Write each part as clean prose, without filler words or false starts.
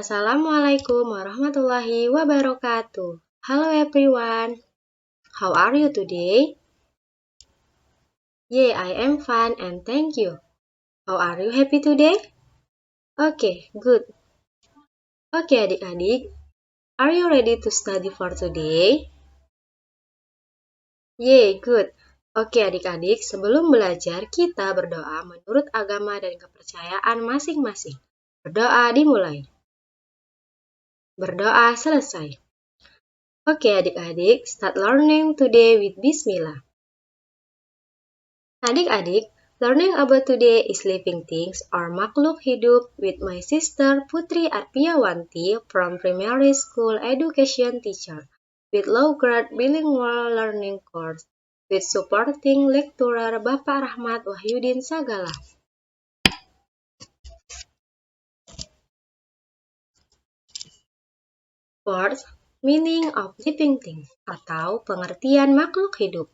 Assalamualaikum warahmatullahi wabarakatuh. Hello everyone. How are you today? Yeah, I am fine and thank you. How are you happy today? Okay, good. Okay, adik-adik. Are you ready to study for today? Yeah, good. Oke adik-adik, sebelum belajar kita berdoa menurut agama dan kepercayaan masing-masing. Berdoa dimulai. Berdoa selesai. Oke adik-adik, start learning today with Bismillah. Adik-adik, learning about today is living things or makhluk hidup with my sister Putri Arpiawanti from Primary School Education Teacher with low grade bilingual learning course with supporting lecturer Bapak Rahmat Wahyudin Sagala. First, meaning of living things atau pengertian makhluk hidup.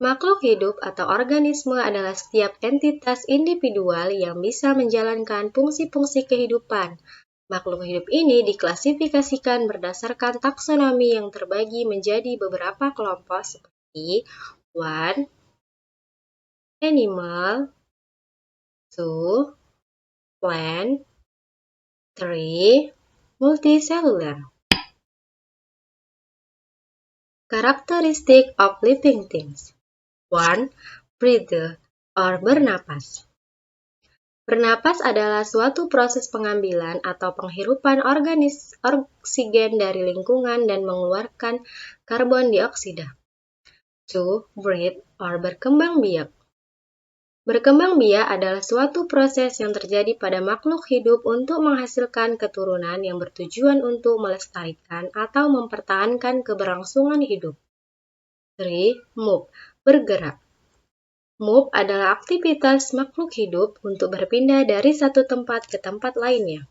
Makhluk hidup atau organisme adalah setiap entitas individual yang bisa menjalankan fungsi-fungsi kehidupan. Makhluk hidup ini diklasifikasikan berdasarkan taksonomi yang terbagi menjadi beberapa kelompok seperti 1. Animal 2. Plant 3. Multicellular. Characteristic of living things. 1. Breathe or bernapas. Bernapas adalah suatu proses pengambilan atau penghirupan oksigen dari lingkungan dan mengeluarkan karbon dioksida. 2. Breed or berkembang biak. Berkembang biak adalah suatu proses yang terjadi pada makhluk hidup untuk menghasilkan keturunan yang bertujuan untuk melestarikan atau mempertahankan keberlangsungan hidup. 3. Move, bergerak. Move adalah aktivitas makhluk hidup untuk berpindah dari satu tempat ke tempat lainnya.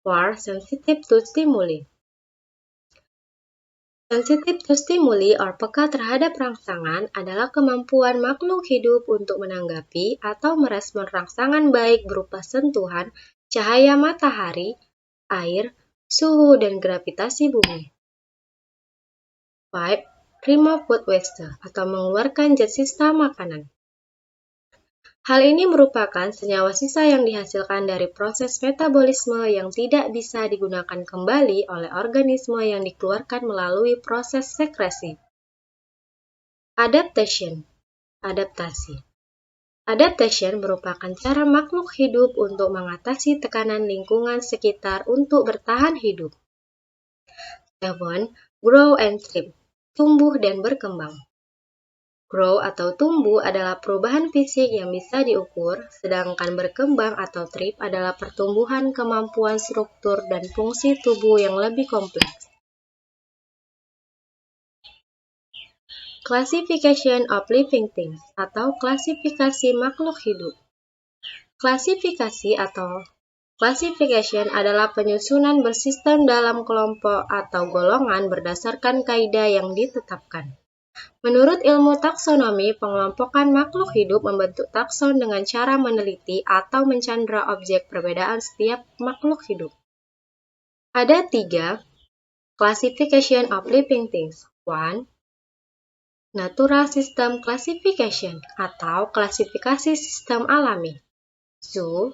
4. Sensitive to stimuli. Sensitive to stimuli or peka terhadap rangsangan adalah kemampuan makhluk hidup untuk menanggapi atau merespon rangsangan baik berupa sentuhan, cahaya matahari, air, suhu, dan gravitasi bumi. 5. Remove food waste atau mengeluarkan zat sisa makanan. Hal ini merupakan senyawa sisa yang dihasilkan dari proses metabolisme yang tidak bisa digunakan kembali oleh organisme yang dikeluarkan melalui proses sekresi. Adaptation, adaptasi. Adaptation merupakan cara makhluk hidup untuk mengatasi tekanan lingkungan sekitar untuk bertahan hidup. 7. Grow and thrive, tumbuh dan berkembang. Grow atau tumbuh adalah perubahan fisik yang bisa diukur, sedangkan berkembang atau thrive adalah pertumbuhan kemampuan struktur dan fungsi tubuh yang lebih kompleks. Classification of living things atau klasifikasi makhluk hidup. Klasifikasi atau classification adalah penyusunan bersistem dalam kelompok atau golongan berdasarkan kaidah yang ditetapkan. Menurut ilmu taksonomi, pengelompokan makhluk hidup membentuk takson dengan cara meneliti atau mencandra objek perbedaan setiap makhluk hidup. Ada 3 classification of living things. 1. Natural system classification atau klasifikasi sistem alami. 2.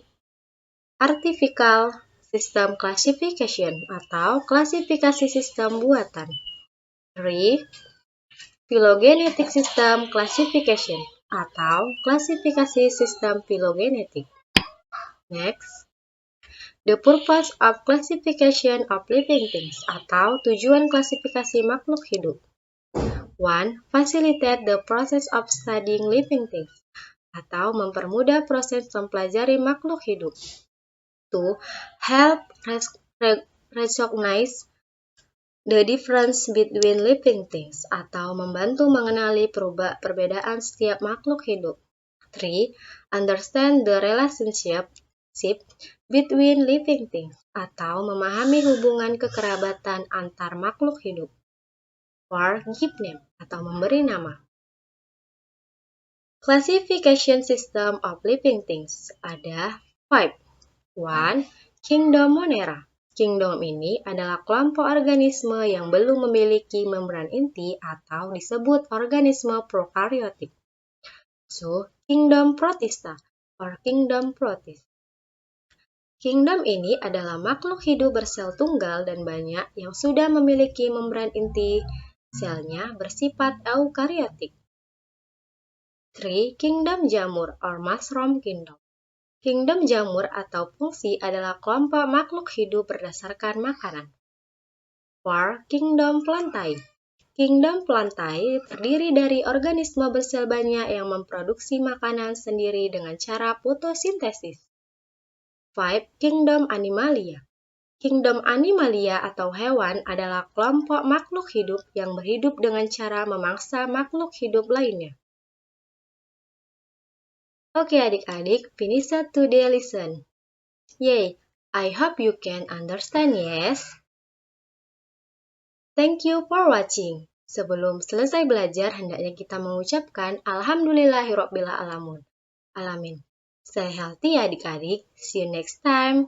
Artificial system classification atau klasifikasi sistem buatan. 3. Phylogenetic System Classification atau klasifikasi sistem filogenetik. Next, the purpose of classification of living things atau tujuan klasifikasi makhluk hidup. 1. Facilitate the process of studying living things atau mempermudah proses mempelajari makhluk hidup. 2. Help recognize the difference between living things atau membantu mengenali perbedaan setiap makhluk hidup. 3. Understand the relationship between living things atau memahami hubungan kekerabatan antar makhluk hidup. 4. Give name atau memberi nama. Classification system of living things ada 5. 1. Kingdom Monera. Kingdom ini adalah kelompok organisme yang belum memiliki membran inti atau disebut organisme prokaryotik. So, kingdom Protista or kingdom Protist. Kingdom ini adalah makhluk hidup bersel tunggal dan banyak yang sudah memiliki membran inti. Selnya bersifat eukariotik. 3. Kingdom jamur or mushroom kingdom. Kingdom jamur atau fungsi adalah kelompok makhluk hidup berdasarkan makanan. 4. Kingdom plantae. Kingdom plantae terdiri dari organisme bersel banyak yang memproduksi makanan sendiri dengan cara fotosintesis. 5. Kingdom animalia. Kingdom animalia atau hewan adalah kelompok makhluk hidup yang berhidup dengan cara memangsa makhluk hidup lainnya. Oke adik-adik, finish today lesson. Yay, I hope you can understand, yes? Thank you for watching. Sebelum selesai belajar, hendaknya kita mengucapkan Alhamdulillahirobbil alamin. Stay healthy adik-adik. See you next time.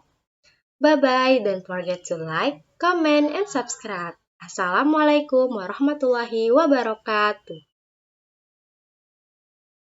Bye-bye. Don't forget to like, comment, and subscribe. Assalamualaikum warahmatullahi wabarakatuh.